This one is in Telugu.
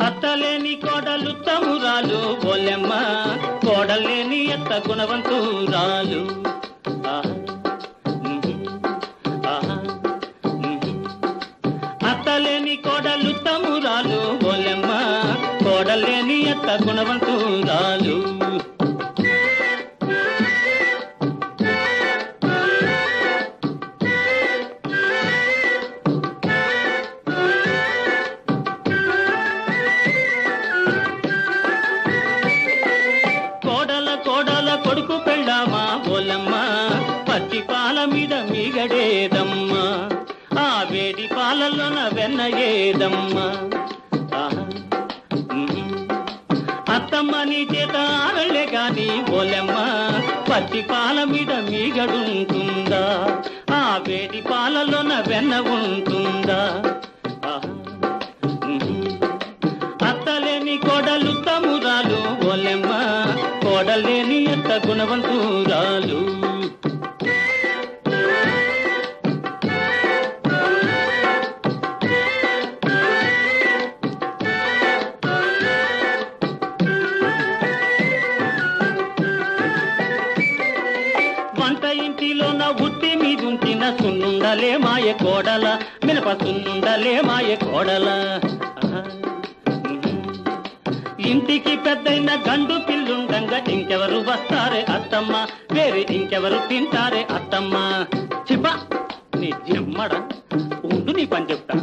అత్తలేని కోడలు తమురాలు బోలెమ్మ, కోడలేని ఎత్త గుణవంతురాలు. అత్తలేని కోడలు తమురాలు బోలెమ్మ, కోడలేని ఎత్త గుణవంతురాలు. కోడల కొడుకు పెళ్ళామా బోలమ్మ, పచ్చి పాల మీద మీగడేదమ్మా, ఆ వేడి పాలలోన వెన్న ఏదమ్మా. అత్తమ్మ నీ చేత ఆరళ్ళే గాని బోలమ్మ, పచ్చి పాల మీద మీగడుంటుందా, ఆ వేడి పాలలోన వెన్న ఉంటుందా. అత్తలేని కోడలు తమురాలు బోలెమ్మ, కోడలేని ఎత్త గుణవంతురాలు. వంట ఇంటిలోన ఉట్టి మీదుంచిన సున్నుండలే మాయ కోడల, మినప సున్నుండలే మాయ కోడల. ఇంటికి పెద్దయిన గండు పిల్లుండంగా ఇంకెవరు వస్తారే అత్తమ్మ, వేరే ఇంకెవరు తింటారే అత్తమ్మ. చిప్ప నీ జమ్మడ ఉండు, నీ పని చెప్తా.